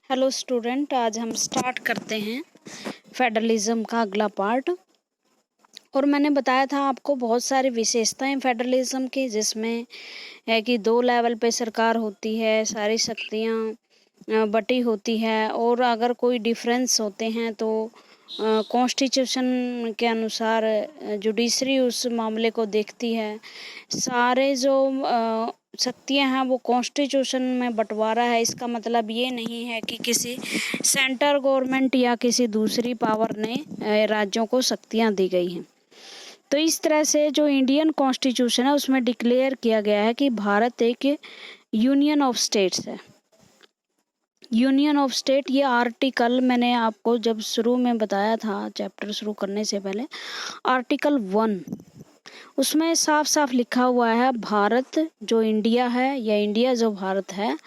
Hello student, आज हम start करते हैं फेडरलिज्म का अगला पार्ट। और मैंने बताया था आपको बहुत सारी विशेषताएं फेडरलिज्म की, जिसमें है कि 2 लेवल पे सरकार होती है, सारी शक्तियां बटी होती है, और अगर कोई डिफरेंस होते हैं तो कॉन्स्टिट्यूशन के अनुसार जुडिशरी उस मामले को देखती है। सारे जो शक्तियां हैं वो कॉन्स्टिट्यूशन में बंटवारा है। इसका मतलब ये नहीं है कि किसी सेंट्रल गवर्नमेंट या किसी दूसरी पावर ने राज्यों को शक्तियां दी गई हैं। तो इस तरह से जो इंडियन कॉन्स्टिट्यूशन है उसमें डिक्लेयर किया गया है कि भारत एक यूनियन ऑफ स्टेट्स है। यूनियन ऑफ स्टेट, ये आर्टिकल मैंने आपको जब शुरू में बताया था, चैप्टर शुरू करने से पहले, आर्टिकल 1 उसमें साफ साफ लिखा हुआ है भारत जो इंडिया है या इंडिया जो भारत है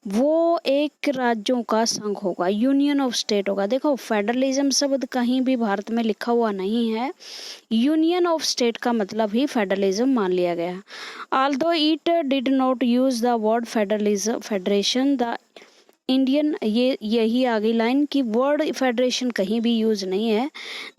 वो एक राज्यों का संघ होगा, यूनियन ऑफ स्टेट होगा। देखो, फेडरलिज्म शब्द कहीं भी भारत में लिखा हुआ नहीं है, यूनियन ऑफ स्टेट का मतलब ही फेडरलिज्म मान लिया गया। Although it did not use the word federalism federation, the Indian, ये यही आगे लाइन की वर्ड फेडरेशन कहीं भी यूज नहीं है।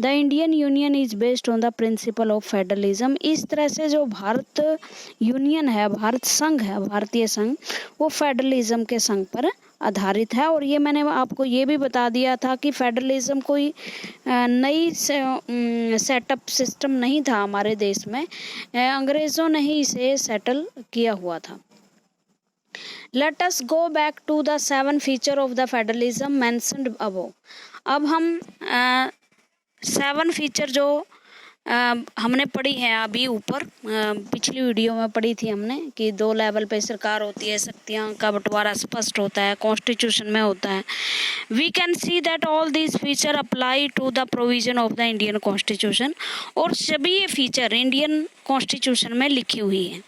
The Indian union is based on the principle of federalism. इस तरह से जो भारत यूनियन है, भारत संघ है, भारतीय संघ, वो फेडरलिज्म के संघ पर आधारित है। और ये मैंने आपको ये भी बता दिया था कि फेडरलिज्म कोई नई सेटअप सिस्टम नहीं था हमारे देश में, अंग्रेजों ने ही इसे सेटल किया हुआ था। Let us go back to the 7 feature of the federalism mentioned above। अब हम 7 फीचर जो हमने पढ़ी है अभी ऊपर, पिछली वीडियो में पढ़ी थी हमने कि 2 लेवल पे सरकार होती है, शक्तियां का बंटवारा स्पष्ट होता है, कॉन्स्टिट्यूशन में होता है। We can see that all these feature apply to the provision of the Indian constitution. और सभी ये फीचर इंडियन कॉन्स्टिट्यूशन में लिखी हुई है।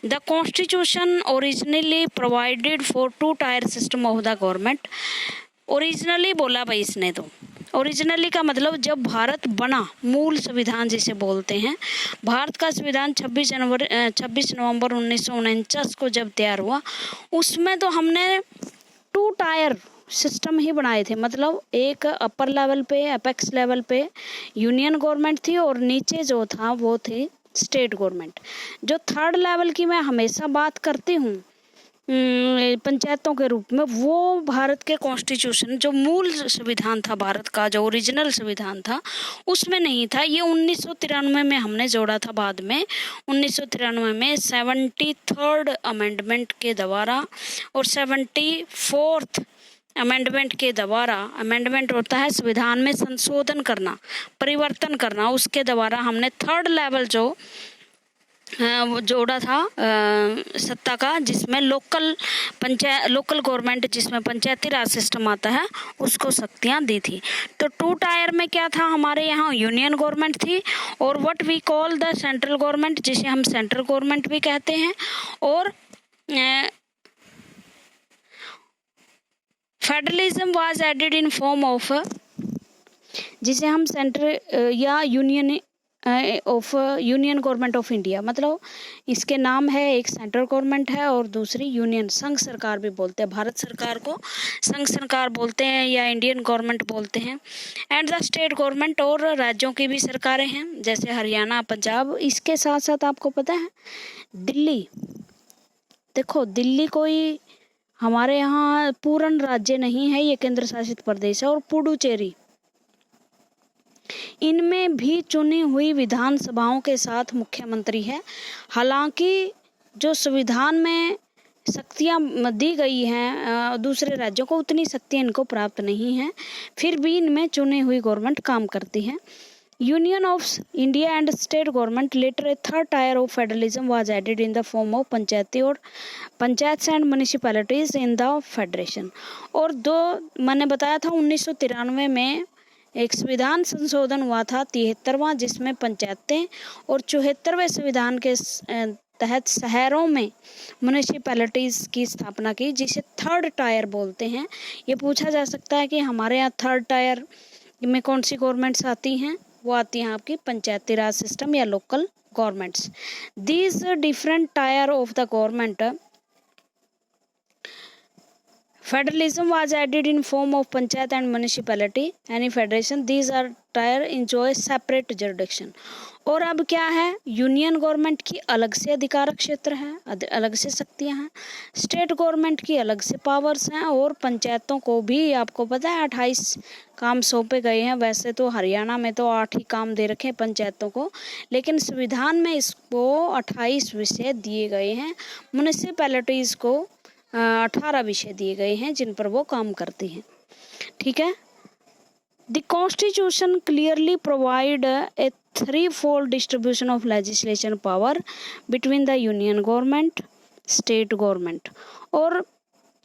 The constitution originally provided for 2 tier system of the government. Originally बोला भाई इसने, तो ओरिजिनली का मतलब जब भारत बना, मूल संविधान जिसे बोलते हैं, भारत का संविधान 26 नवंबर 1949 को जब तैयार हुआ, उसमें तो हमने 2 टायर सिस्टम ही बनाए थे। मतलब एक अपर लेवल पे, अपेक्स लेवल पे यूनियन गवर्नमेंट थी और नीचे जो था वो थी स्टेट गवर्नमेंट। जो 3rd लेवल की मैं हमेशा बात करती हूँ पंचायतों के रूप में, वो भारत के कॉन्स्टिट्यूशन, जो मूल संविधान था भारत का, जो ओरिजिनल संविधान था, उसमें नहीं था। ये 1993 में हमने जोड़ा था। बाद में 1993 में 73rd अमेंडमेंट के द्वारा और 74th अमेंडमेंट के द्वारा, अमेंडमेंट होता है संविधान में संशोधन करना, परिवर्तन करना, उसके द्वारा हमने 3rd लेवल जो वो जोड़ा था सत्ता का, जिसमें लोकल गवर्नमेंट, जिसमें पंचायती राज सिस्टम आता है, उसको शक्तियां दी थी। तो 2 टायर में क्या था, हमारे यहाँ यूनियन गवर्नमेंट थी और what we call the central government, जिसे हम सेंट्रल गवर्नमेंट भी कहते हैं। और federalism was added in form of, जिसे हम सेंट्रल या यूनियन गवर्नमेंट ऑफ इंडिया, मतलब इसके नाम है, एक सेंट्रल गवर्नमेंट है और दूसरी यूनियन, संघ सरकार भी बोलते हैं। भारत सरकार को संघ सरकार बोलते हैं या इंडियन गवर्नमेंट बोलते हैं। एंड द स्टेट गवर्नमेंट, और राज्यों की भी सरकारें हैं जैसे हरियाणा, पंजाब। इसके साथ साथ आपको पता है दिल्ली, देखो दिल्ली कोई हमारे यहाँ पूर्ण राज्य नहीं है, ये केंद्र शासित प्रदेश है। और पुडुचेरी, इनमें भी चुनी हुई विधानसभाओं के साथ मुख्यमंत्री है। हालांकि जो संविधान में शक्तियां दी गई हैं दूसरे राज्यों को, उतनी शक्तियां इनको प्राप्त नहीं है, फिर भी इनमें चुनी हुई गवर्नमेंट काम करती है। Union of India and state government later a 3rd tier of federalism was added in the form of panchayati और panchayat and municipalities in the federation. और 2 मैंने बताया था 1993 में एक संविधान संशोधन हुआ था, 73वां, जिसमें पंचायतें, और 74वें संविधान के तहत शहरों में म्युनिसिपैलिटीज की स्थापना की, जिसे 3rd टायर बोलते हैं। ये पूछा जा सकता है कि हमारे यहाँ 3rd टायर में कौन सी गवर्नमेंट्स आती हैं, वो आती हैं आपकी पंचायती राज सिस्टम या local governments. These different tyre of the government Federalism was added in form of panchayat and municipality. Any federation, these are tier enjoy separate jurisdiction. और अब क्या है, यूनियन गवर्नमेंट की अलग से अधिकार क्षेत्र है, अलग से शक्तियां हैं, स्टेट गवर्नमेंट की अलग से पावर्स हैं, और पंचायतों को भी आपको पता है 28 काम सौंपे गए हैं। वैसे तो हरियाणा में तो 8 ही काम दे रखे हैं पंचायतों को, लेकिन संविधान में इसको 28 विषय दिए गए हैं। म्यूनिसिपैलिटीज को 18 विषय दिए गए हैं जिन पर वो काम करती हैं। ठीक है। The Constitution clearly provide a threefold distribution of legislation power between the union government, state government, और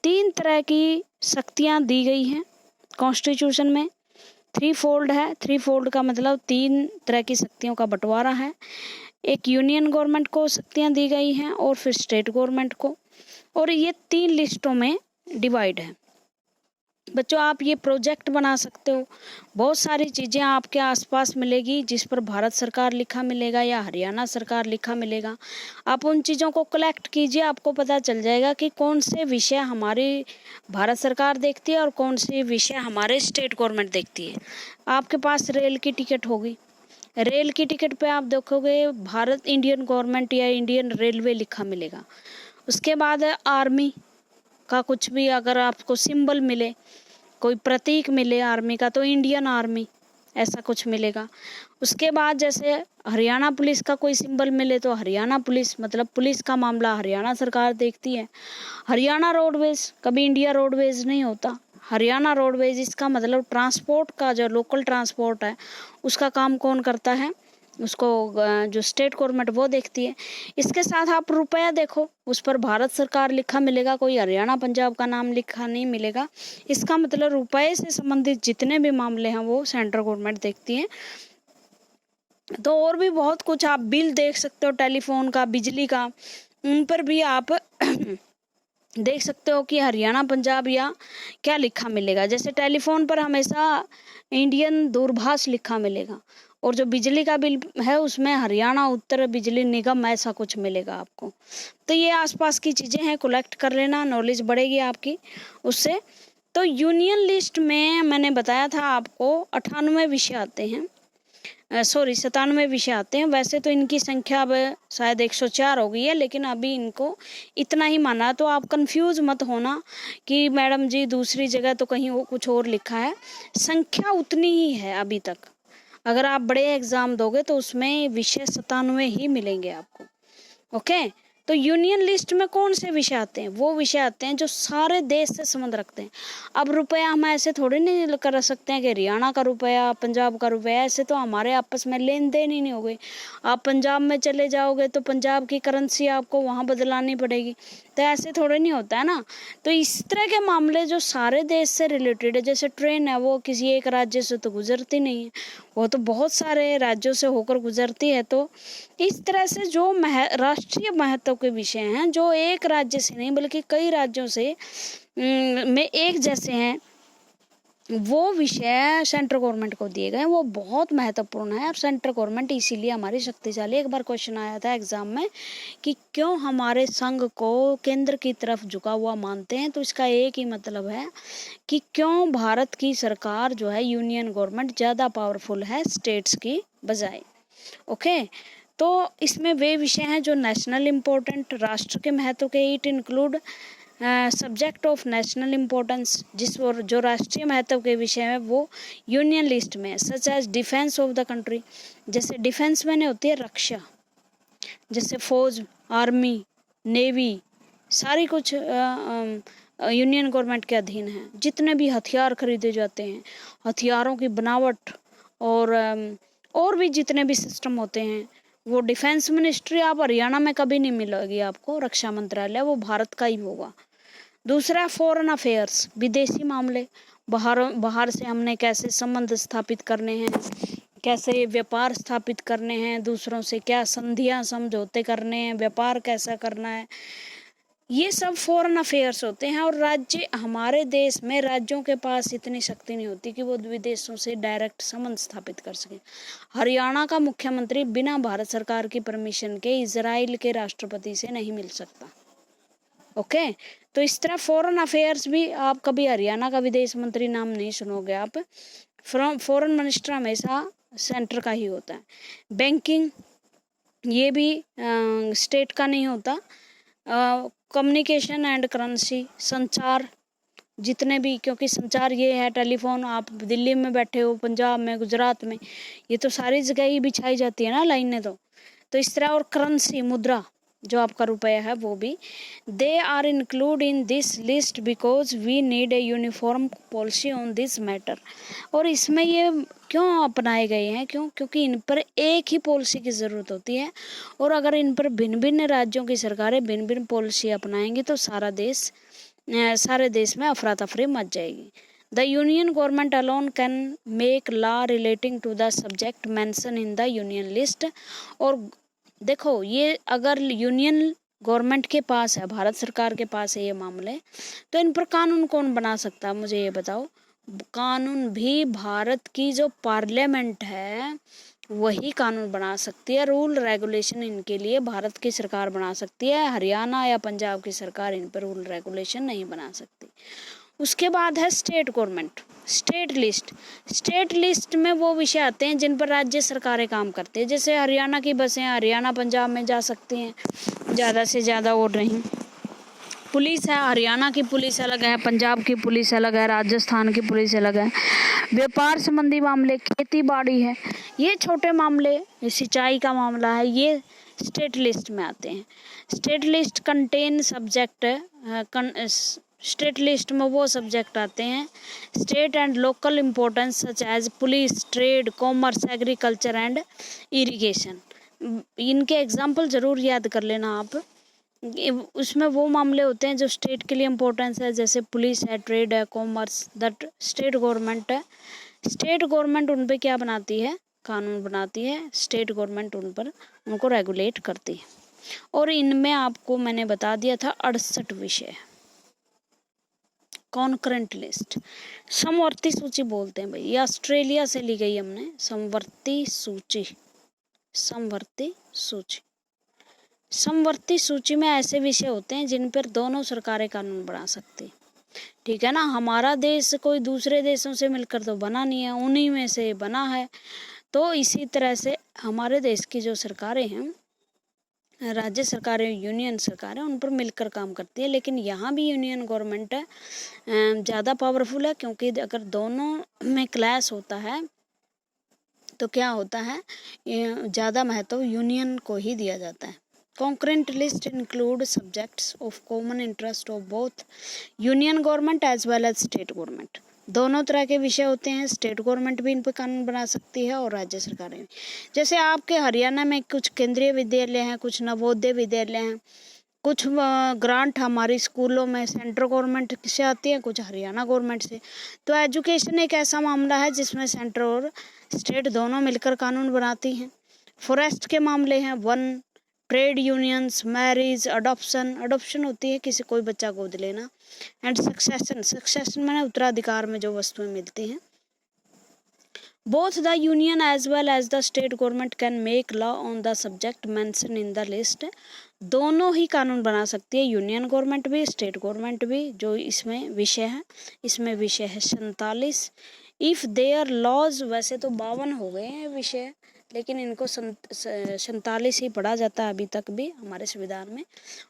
3 तरह की शक्तियां दी गई हैं कॉन्स्टिट्यूशन में। 3 है, 3 का मतलब 3 तरह की शक्तियों का बंटवारा है। एक यूनियन गवर्नमेंट को शक्तियां दी गई हैं और फिर स्टेट गवर्नमेंट को, और ये 3 लिस्टों में डिवाइड है। बच्चों आप ये प्रोजेक्ट बना सकते हो, बहुत सारी चीज़ें आपके आसपास मिलेगी जिस पर भारत सरकार लिखा मिलेगा या हरियाणा सरकार लिखा मिलेगा। आप उन चीज़ों को कलेक्ट कीजिए, आपको पता चल जाएगा कि कौन से विषय हमारी भारत सरकार देखती है और कौन से विषय हमारे स्टेट गवर्नमेंट देखती है। आपके पास रेल की टिकट होगी, रेल की टिकट पे आप देखोगे भारत इंडियन गवर्नमेंट या इंडियन रेलवे लिखा मिलेगा। उसके बाद आर्मी का कुछ भी अगर आपको सिंबल मिले, कोई प्रतीक मिले आर्मी का, तो इंडियन आर्मी ऐसा कुछ मिलेगा। उसके बाद जैसे हरियाणा पुलिस का कोई सिंबल मिले तो हरियाणा पुलिस, मतलब पुलिस का मामला हरियाणा सरकार देखती है। हरियाणा रोडवेज कभी इंडिया रोडवेज नहीं होता, हरियाणा रोडवेज, इसका मतलब ट्रांसपोर्ट का जो लोकल ट्रांसपोर्ट है उसका काम कौन करता है, उसको जो स्टेट गवर्नमेंट वो देखती है। इसके साथ आप रुपया देखो, उस पर भारत सरकार लिखा मिलेगा, कोई हरियाणा पंजाब का नाम लिखा नहीं मिलेगा। इसका मतलब रुपये से संबंधित जितने भी मामले हैं वो सेंट्रल गवर्नमेंट देखती है। तो और भी बहुत कुछ आप बिल देख सकते हो, टेलीफोन का, बिजली का, उन पर भी आप देख सकते हो कि हरियाणा पंजाब या क्या लिखा मिलेगा। जैसे टेलीफोन पर हमेशा इंडियन दूरभाष लिखा मिलेगा, और जो बिजली का बिल है उसमें हरियाणा उत्तर बिजली निगम ऐसा कुछ मिलेगा आपको। तो ये आसपास की चीज़ें हैं, कलेक्ट कर लेना, नॉलेज बढ़ेगी आपकी उससे। तो यूनियन लिस्ट में मैंने बताया था आपको 98 विषय आते हैं, 97 विषय आते हैं। वैसे तो इनकी संख्या अब शायद 104 हो गई है, लेकिन अभी इनको इतना ही माना है। तो आप कंफ्यूज मत होना कि मैडम जी दूसरी जगह तो कहीं वो कुछ और लिखा है, संख्या उतनी ही है अभी तक। अगर आप बड़े एग्जाम दोगे तो उसमें विषय 97 ही मिलेंगे आपको। ओके। तो यूनियन लिस्ट में कौन से विषय आते हैं, वो विषय आते हैं जो सारे देश से संबंध रखते हैं। अब रुपया हम ऐसे थोड़ी नहीं कर सकते हैं कि हरियाणा का रुपया, पंजाब का रुपया, ऐसे तो हमारे आपस में लेन देन ही नहीं हो गई। आप पंजाब में चले जाओगे तो पंजाब की करेंसी आपको वहाँ बदलानी पड़ेगी, तो ऐसे थोड़े नहीं होता है ना। तो इस तरह के मामले जो सारे देश से रिलेटेड है, जैसे ट्रेन है वो किसी एक राज्य से तो गुजरती नहीं है, वो तो बहुत सारे राज्यों से होकर गुजरती है। तो इस तरह से जो राष्ट्रीय महत्व के विषय हैं जो एक राज्य से नहीं बल्कि कई राज्यों से में एक जैसे हैं, वो विषय सेंट्रल गवर्नमेंट को दिए गए, वो बहुत महत्वपूर्ण है। और सेंट्रल गवर्नमेंट इसीलिए हमारी शक्तिशाली। एक बार क्वेश्चन आया था एग्जाम में कि क्यों हमारे संघ को केंद्र की तरफ झुका हुआ मानते हैं, तो इसका एक ही मतलब है कि क्यों भारत की सरकार जो है, यूनियन गवर्नमेंट, ज़्यादा पावरफुल है स्टेट्स की बजाय। ओके। तो इसमें वे विषय हैं जो नेशनल इम्पोर्टेंट, राष्ट्र के महत्व के। It include subject of national importance, जिस और जो राष्ट्रीय महत्व के विषय है वो यूनियन लिस्ट में, such as defence of the country. जैसे डिफेंस मैंने होती है रक्षा, जैसे फौज, आर्मी, नेवी, सारी कुछ यूनियन गवर्नमेंट के अधीन है। जितने भी हथियार खरीदे जाते हैं, हथियारों की बनावट और भी जितने भी सिस्टम होते हैं, वो डिफेंस मिनिस्ट्री आप हरियाणा में कभी नहीं मिलेगी आपको, रक्षा मंत्रालय वो भारत का ही होगा। दूसरा फॉरेन अफेयर्स, विदेशी मामले, बाहर से हमने कैसे संबंध स्थापित करने हैं, कैसे व्यापार स्थापित करने हैं, दूसरों से क्या संधियां समझौते करने हैं, व्यापार कैसा करना है, ये सब फॉरेन अफेयर्स होते हैं। और राज्य, हमारे देश में राज्यों के पास इतनी शक्ति नहीं होती कि वो विदेशों से डायरेक्ट संबंध स्थापित कर सके। हरियाणा का मुख्यमंत्री बिना भारत सरकार की परमिशन के इजराइल के राष्ट्रपति से नहीं मिल सकता। ओके। तो इस तरह फॉरेन अफेयर्स भी, आप कभी हरियाणा का विदेश मंत्री नाम नहीं सुनोगे आप, फॉरेन मिनिस्टर हमेशा सेंटर का ही होता है। बैंकिंग ये भी स्टेट का नहीं होता। कम्युनिकेशन एंड करेंसी, संचार जितने भी, क्योंकि संचार ये है, टेलीफोन, आप दिल्ली में बैठे हो, पंजाब में, गुजरात में, ये तो सारी जगह ही बिछाई जाती है ना लाइनें। तो इस तरह, और करेंसी मुद्रा जो आपका रुपया है वो भी, they are include in this list because we need a uniform policy on this matter. और इसमें ये क्यों अपनाए गए हैं, क्योंकि इन पर एक ही पॉलिसी की ज़रूरत होती है, और अगर इन पर भिन्न भिन्न राज्यों की सरकारें भिन्न भिन्न पॉलिसी अपनाएंगी तो सारे देश में अफरा तफरी मच जाएगी। The union government alone can make law relating to the subject mention in the union list. और देखो, ये अगर यूनियन गवर्नमेंट के पास है, भारत सरकार के पास है ये मामले, तो इन पर कानून कौन बना सकता है, मुझे ये बताओ। कानून भी भारत की जो पार्लियामेंट है वही कानून बना सकती है। रूल रेगुलेशन इनके लिए भारत की सरकार बना सकती है, हरियाणा या पंजाब की सरकार इन पर रूल रेगुलेशन नहीं बना सकती। उसके बाद है स्टेट गवर्नमेंट, स्टेट लिस्ट में वो विषय आते हैं जिन पर राज्य सरकारें काम करती है। जैसे हरियाणा की बसें हरियाणा पंजाब में जा सकती हैं, ज़्यादा से ज़्यादा और नहीं। पुलिस है, हरियाणा की पुलिस अलग है, पंजाब की पुलिस अलग है, राजस्थान की पुलिस अलग है। व्यापार संबंधी मामले, खेती बाड़ी है, ये छोटे मामले, सिंचाई का मामला है, ये स्टेट लिस्ट में आते हैं। State list contain subject, state list में वो सब्जेक्ट आते हैं state and local importance such as police, trade, commerce, agriculture and irrigation. इनके एग्जाम्पल ज़रूर याद कर लेना आप। उसमें वो मामले होते हैं जो स्टेट के लिए इम्पोर्टेंस है, जैसे पुलिस है, ट्रेड है, कॉमर्स, दैट स्टेट गवर्नमेंट है। स्टेट गवर्नमेंट उन पर क्या बनाती है, कानून बनाती है। स्टेट गवर्नमेंट उनको रेगुलेट करती है। और इनमें आपको मैंने बता दिया था 68 विषय। कॉन्करेंट लिस्ट, समवर्ती सूची बोलते हैं भाई, ये ऑस्ट्रेलिया से ली गई हमने, समवर्ती सूची में ऐसे विषय होते हैं जिन पर दोनों सरकारें कानून बना सकती, ठीक है ना। हमारा देश कोई दूसरे देशों से मिलकर तो बना नहीं है, उन्हीं में से बना है। तो इसी तरह से हमारे देश की जो सरकारें हैं, राज्य सरकारें, यूनियन सरकारें, उन पर मिलकर काम करती है। लेकिन यहाँ भी यूनियन गवर्नमेंट ज़्यादा पावरफुल है, क्योंकि अगर दोनों में क्लैश होता है तो क्या होता है, ज़्यादा महत्व यूनियन को ही दिया जाता है। Concurrent list include subjects of common interest of both union government as well as state government. दोनों तरह के विषय होते हैं, स्टेट गवर्नमेंट भी इन पर कानून बना सकती है और राज्य सरकारें भी। जैसे आपके हरियाणा में कुछ केंद्रीय विद्यालय हैं, कुछ नवोदय विद्यालय हैं, कुछ ग्रांट हमारी स्कूलों में सेंट्रल गवर्नमेंट से आती है, कुछ हरियाणा गवर्नमेंट से। तो एजुकेशन एक ऐसा मामला है जिसमें सेंट्रल और स्टेट दोनों मिलकर कानून बनाती हैं। फॉरेस्ट के मामले हैं, one, trade unions, marriage, adoption होती है किसी कोई बच्चा गोद लेना, एंड सक्सेशन मैंने उत्तराधिकार में जो वस्तुएं मिलती हैं। Both the union as well as the state government can make law on the subject mention in the list. दोनों ही कानून बना सकती है, यूनियन गवर्नमेंट भी, स्टेट गवर्नमेंट भी। जो इसमें विषय है, 47। इफ़ देयर लॉज, वैसे तो 52 हो गए हैं विषय, लेकिन इनको 47 ही पढ़ा जाता है अभी तक भी हमारे संविधान में,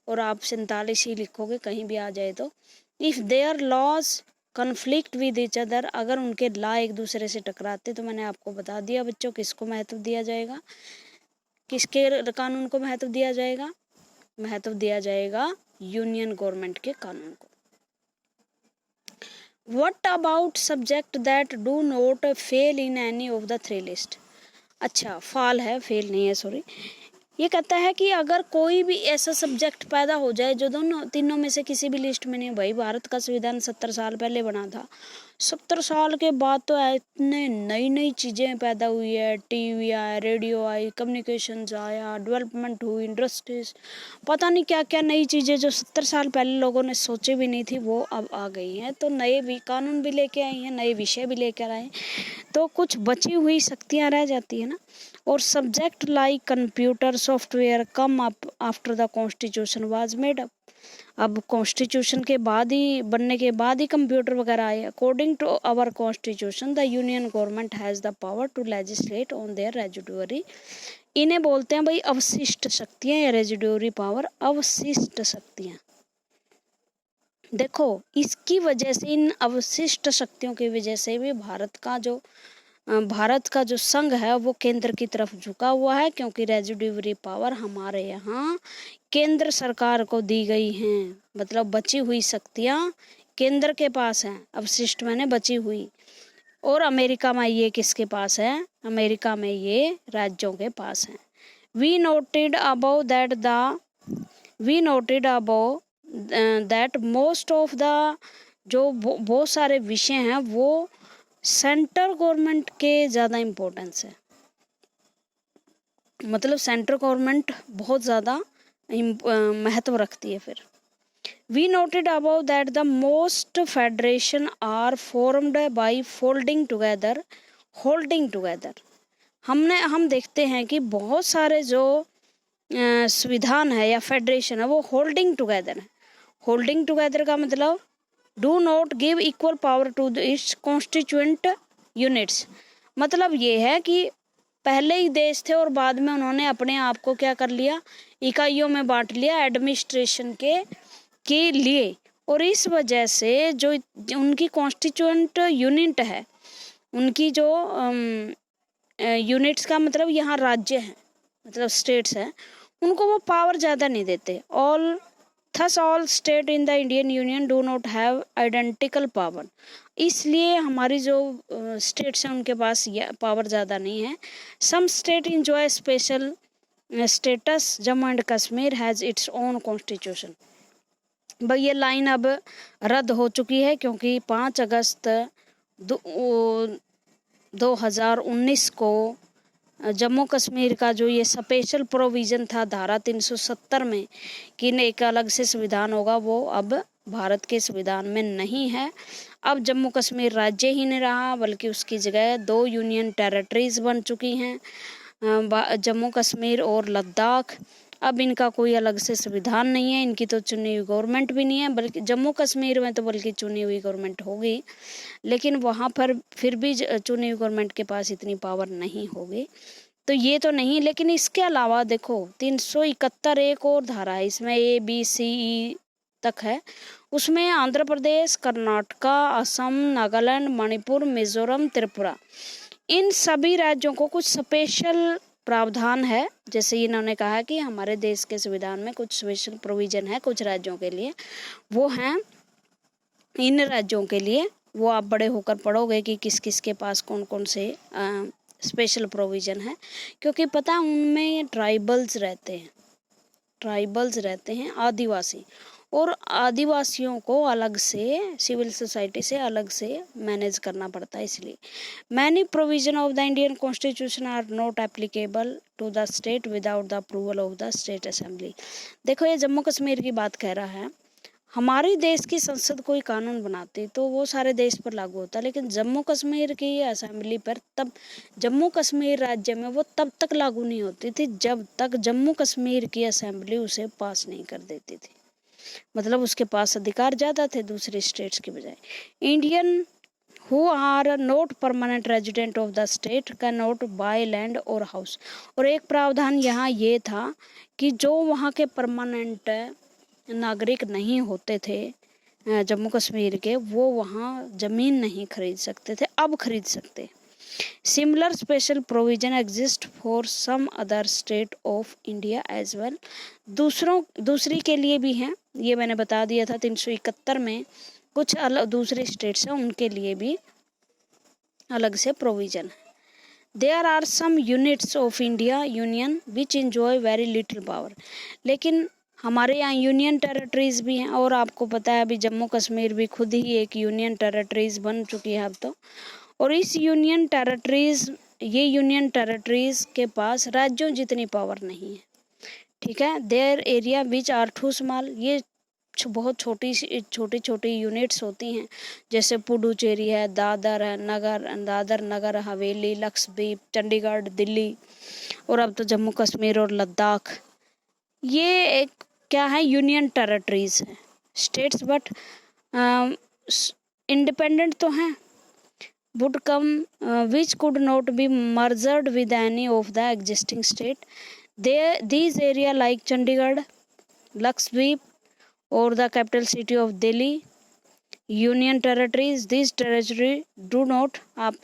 और आप 47 ही लिखोगे कहीं भी आ जाए तो। If their laws conflict with each other, अगर उनके लॉ एक दूसरे से टकराते, तो मैंने आपको बता दिया बच्चों किसको महत्व दिया जाएगा, किसके कानून को महत्व दिया जाएगा, महत्व दिया जाएगा यूनियन गवर्नमेंट के कानून को। What about subject that do not fail in any of the three list? अच्छा, फाल है, फेल नहीं है, सॉरी। ये कहता है कि अगर कोई भी ऐसा सब्जेक्ट पैदा हो जाए जो तीनों में से किसी भी लिस्ट में नहीं। भाई, भारत का संविधान 70 साल पहले बना था, 70 साल के बाद तो इतने नई चीज़ें पैदा हुई है, टीवी आया, रेडियो आई, कम्युनिकेशंस आया, डेवलपमेंट हुई, इंडस्ट्रीज, पता नहीं क्या क्या नई चीज़ें जो 70 साल पहले लोगों ने सोचे भी नहीं थी, वो अब आ गई हैं। तो नए भी कानून भी लेके आई हैं, नए विषय भी लेकर आए, तो कुछ बची हुई शक्तियाँ रह जाती है ना। और subject like computer software come up after the constitution was made up. अब कॉन्स्टिट्यूशन के बाद ही बनने के बाद ही कंप्यूटर वगैरह आए। According to our constitution the union government has the power to legislate on their residuary, इन्हें बोलते हैं भाई अवशिष्ट शक्तियाँ या रेजिडुअरी पावर, अवशिष्ट शक्तियाँ। देखो इसकी वजह से, इन अवशिष्ट शक्तियों की वजह से भी भारत का जो संघ है वो केंद्र की तरफ झुका हुआ है, क्योंकि रेजिडुअरी पावर हमारे यहाँ केंद्र सरकार को दी गई हैं। मतलब बची हुई शक्तियाँ केंद्र के पास हैं, अवशिष्ट मैंने बची हुई। और अमेरिका में ये किसके पास है? अमेरिका में ये राज्यों के पास है। We noted about that most of the जो बहुत सारे विषय हैं वो सेंट्रल गवर्नमेंट के ज़्यादा इम्पोर्टेंस है। मतलब सेंट्रल गवर्नमेंट बहुत ज़्यादा महत्व रखती है। फिर we noted about that the most federation are formed by holding together. हम देखते हैं कि बहुत सारे जो संविधान है या फेडरेशन है वो होल्डिंग टुगेदर है। होल्डिंग टुगेदर का मतलब do not give equal power to its constituent units. मतलब ये है कि पहले ही देश थे और बाद में उन्होंने अपने आप को क्या कर लिया, इकाइयों में बांट लिया एडमिनिस्ट्रेशन के लिए। और इस वजह से जो उनकी कॉन्स्टिट्यूएंट यूनिट है, उनकी जो यूनिट्स का मतलब यहाँ राज्य है, मतलब स्टेट्स हैं, उनको वो पावर ज़्यादा नहीं देते। Thus all state in the Indian Union do not have identical power। इसलिए हमारी जो स्टेट्स हैं उनके पास पावर ज़्यादा नहीं है। Some state enjoy special status। Jammu and Kashmir has its own constitution. भाई ये लाइन अब रद्द हो चुकी है, क्योंकि 5 अगस्त 2019 को जम्मू कश्मीर का जो ये स्पेशल प्रोविज़न था धारा 370 में कि एक अलग से संविधान होगा, वो अब भारत के संविधान में नहीं है। अब जम्मू कश्मीर राज्य ही नहीं रहा, बल्कि उसकी जगह 2 यूनियन टेरिटरीज बन चुकी हैं, जम्मू कश्मीर और लद्दाख। अब इनका कोई अलग से संविधान नहीं है, इनकी तो चुनी हुई गवर्नमेंट भी नहीं है, बल्कि जम्मू कश्मीर में तो बल्कि चुनी हुई गवर्नमेंट होगी, लेकिन वहाँ पर फिर भी चुनी हुई गवर्नमेंट के पास इतनी पावर नहीं होगी। तो ये तो नहीं, लेकिन इसके अलावा देखो 371 एक और धारा है, इसमें ABCE तक है। उसमें आंध्र प्रदेश, कर्नाटका, असम, नागालैंड, मणिपुर, मिजोरम, त्रिपुरा, इन सभी राज्यों को कुछ स्पेशल प्रावधान है। जैसे इन्होंने कहा कि हमारे देश के संविधान में कुछ स्पेशल प्रोविज़न है कुछ राज्यों के लिए, वो हैं इन राज्यों के लिए। वो आप बड़े होकर पढ़ोगे कि किस किस के पास कौन कौन से स्पेशल प्रोविज़न है, क्योंकि पता उनमें ट्राइबल्स रहते हैं आदिवासी, और आदिवासियों को अलग से सिविल सोसाइटी से अलग से मैनेज करना पड़ता है। इसलिए many provision of the Indian constitution are not applicable to the state without the approval of the state assembly. देखो ये जम्मू कश्मीर की बात कह रहा है। हमारी देश की संसद कोई कानून बनाती तो वो सारे देश पर लागू होता, लेकिन जम्मू कश्मीर की असेंबली पर तब जम्मू कश्मीर राज्य में वो तब तक लागू नहीं होती थी जब तक जम्मू कश्मीर की असेंबली उसे पास नहीं कर देती थी। मतलब उसके पास अधिकार ज़्यादा थे दूसरे स्टेट्स की बजाय। Indian who are not permanent resident of the state can not buy land और हाउस। और एक प्रावधान यहाँ ये था कि जो वहाँ के परमानेंट नागरिक नहीं होते थे जम्मू कश्मीर के, वो वहाँ ज़मीन नहीं खरीद सकते थे, अब खरीद सकते। Similar special provision exist for some other state of India as well. दूसरी के लिए भी हैं, ये मैंने बता दिया था 371 में कुछ अलग दूसरे स्टेट्स हैं उनके लिए भी अलग से प्रोविजन है। There are some units of India union which enjoy very little power. लेकिन हमारे यहाँ यूनियन टेरिटरीज भी हैं, और आपको पता है अभी जम्मू कश्मीर भी खुद ही एक यूनियन टेरिटरीज बन चुकी है अब तो। और इस यूनियन टेरिटरीज के पास राज्यों जितनी पावर नहीं है, ठीक है। There area which are too small, ये बहुत छोटी यूनिट्स होती हैं, जैसे पुडुचेरी है, दादर नगर हवेली, लक्षद्वीप, चंडीगढ़, दिल्ली, और अब तो जम्मू कश्मीर और लद्दाख। ये एक क्या है, यूनियन टेरिटरीज है, स्टेट्स बट इंडिपेंडेंट तो हैं, would come which could not be merged with any of the existing state. These area like Chandigarh, Lakshadweep or the capital city of Delhi, union territories, these territory do not, आप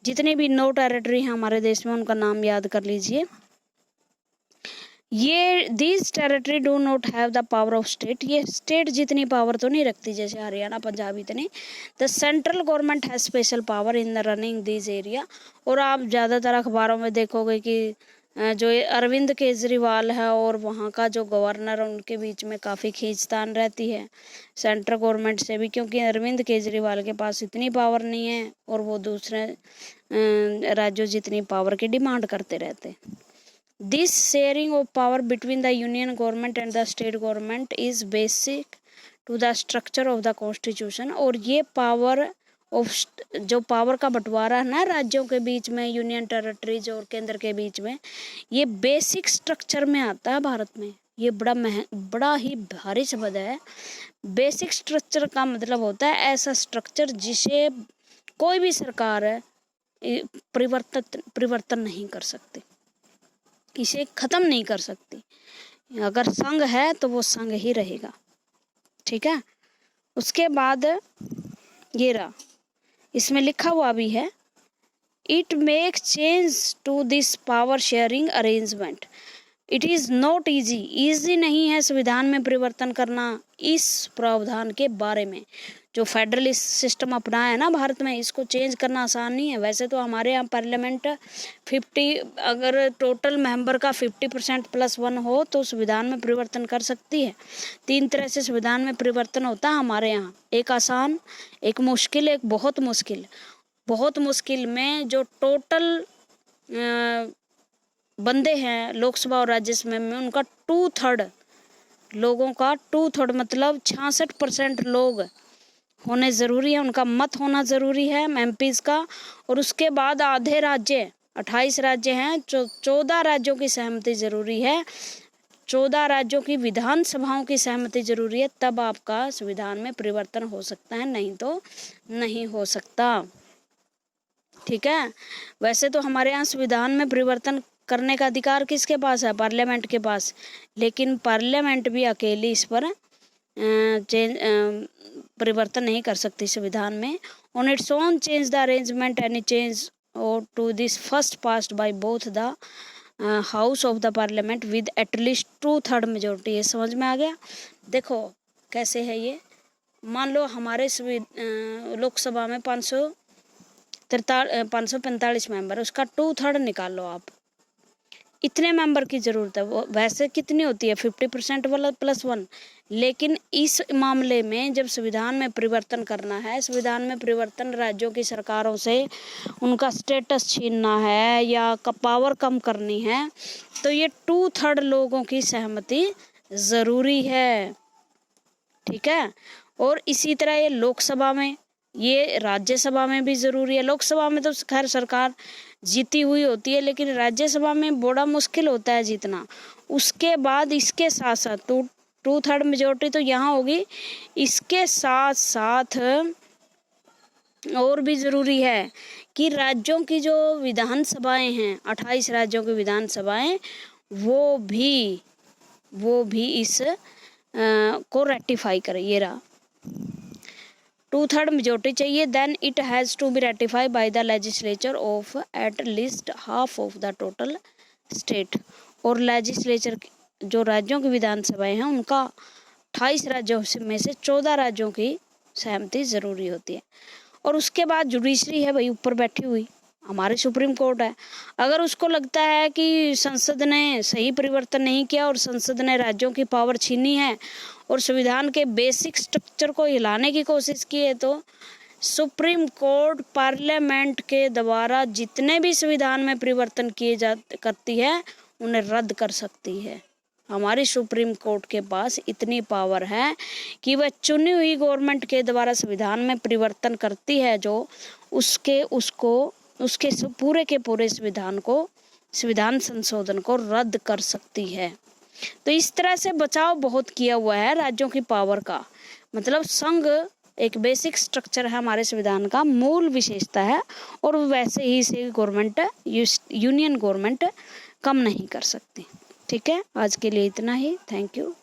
जितने भी no territory हैं हमारे देश में उनका नाम याद कर लीजिए। ये these territory do not have the power of state, ये स्टेट जितनी पावर तो नहीं रखती जैसे हरियाणा पंजाब इतनी। The central government has special power in the running these area. और आप ज़्यादातर अखबारों में देखोगे कि जो अरविंद केजरीवाल है और वहाँ का जो गवर्नर है उनके बीच में काफ़ी खींचतान रहती है सेंट्रल गवर्नमेंट से भी, क्योंकि अरविंद केजरीवाल के पास इतनी पावर नहीं है और वो दूसरे राज्यों जितनी पावर की डिमांड करते रहते हैं। This sharing of power between the union government and the state government is basic to the structure of the constitution। और ये पावर ऑफ, जो पावर का बंटवारा है ना राज्यों के बीच में, यूनियन टेरिटरीज और केंद्र के बीच में, ये बेसिक स्ट्रक्चर में आता है भारत में। ये बड़ा ही भारी शब्द है। बेसिक स्ट्रक्चर का मतलब होता है ऐसा स्ट्रक्चर जिसे कोई भी सरकार परिवर्तन नहीं कर सकती, इसे खत्म नहीं कर सकती। अगर संघ है तो वो संघ ही रहेगा, ठीक है। उसके बाद ये रहा, इसमें लिखा हुआ भी है, it make change to this power sharing arrangement. It is not easy नहीं है संविधान में परिवर्तन करना इस प्रावधान के बारे में। जो फेडरलिस्ट सिस्टम अपनाया है ना भारत में, इसको चेंज करना आसान नहीं है। वैसे तो हमारे यहाँ पार्लियामेंट 50, अगर टोटल मेंबर का 50% +1 हो तो संविधान में परिवर्तन कर सकती है। 3 तरह से संविधान में परिवर्तन होता है हमारे यहाँ, एक आसान, एक मुश्किल, एक बहुत मुश्किल। बहुत मुश्किल में जो टोटल बंदे हैं लोकसभा और राज्यसभा में, उनका 2/3 लोगों का 2/3 मतलब 66% लोग होने ज़रूरी है, उनका मत होना ज़रूरी है एमपीज का। और उसके बाद आधे राज्य, 28 राज्य हैं, 14 राज्यों की सहमति ज़रूरी है, 14 राज्यों की विधानसभाओं की सहमति ज़रूरी है, तब आपका संविधान में परिवर्तन हो सकता है, नहीं तो नहीं हो सकता, ठीक है। वैसे तो हमारे यहाँ संविधान में परिवर्तन करने का अधिकार किसके पास है, पार्लियामेंट के पास, लेकिन पार्लियामेंट भी अकेली इस पर परिवर्तन नहीं कर सकती संविधान में। On its own change the arrangement any change और to this first passed by both the house of the parliament with at least 2/3 majority. ये समझ में आ गया। देखो कैसे है ये, मान लो हमारे लोकसभा में 545 मेंबर, उसका 2/3 निकाल लो आप, इतने मेंबर की ज़रूरत है। वो वैसे कितनी होती है 50% वाला +1, लेकिन इस मामले में जब संविधान में परिवर्तन करना है, संविधान में परिवर्तन राज्यों की सरकारों से उनका स्टेटस छीनना है या पावर कम करनी है, तो ये 2/3 लोगों की सहमति ज़रूरी है, ठीक है। और इसी तरह ये लोकसभा में, ये राज्यसभा में भी ज़रूरी है। लोकसभा में तो खैर सरकार जीती हुई होती है, लेकिन राज्यसभा में बड़ा मुश्किल होता है जीतना। उसके बाद इसके साथ साथ 2/3 मेजोरिटी तो यहाँ होगी, इसके साथ साथ और भी ज़रूरी है कि राज्यों की जो विधानसभाएं हैं, 28 राज्यों की विधानसभाएं, वो भी इस को रेटिफाई करें। ये रहा, 2/3 मेजोरिटी चाहिए, then it has to be ratified by the legislature of at least half of the total state. और लेजिस्लेचर जो राज्यों की विधानसभाएं हैं उनका 28 राज्यों में से 14 राज्यों की सहमति ज़रूरी होती है। और उसके बाद जुडिशरी है भाई ऊपर बैठी हुई, हमारे सुप्रीम कोर्ट है। अगर उसको लगता है कि संसद ने सही परिवर्तन नहीं किया और संसद ने राज्यों की पावर छीनी है और संविधान के बेसिक स्ट्रक्चर को हिलाने की कोशिश की है, तो सुप्रीम कोर्ट पार्लियामेंट के द्वारा जितने भी संविधान में परिवर्तन किए करती है उन्हें रद्द कर सकती है। हमारी सुप्रीम कोर्ट के पास इतनी पावर है कि वह चुनी हुई गवर्नमेंट के द्वारा संविधान में परिवर्तन करती है जो उसके पूरे के पूरे संविधान संशोधन को रद्द कर सकती है। तो इस तरह से बचाव बहुत किया हुआ है राज्यों की पावर का। मतलब संघ एक बेसिक स्ट्रक्चर है हमारे संविधान का, मूल विशेषता है, और वैसे ही से गवर्नमेंट, यूनियन गवर्नमेंट कम नहीं कर सकती। ठीक है, आज के लिए इतना ही। Thank you.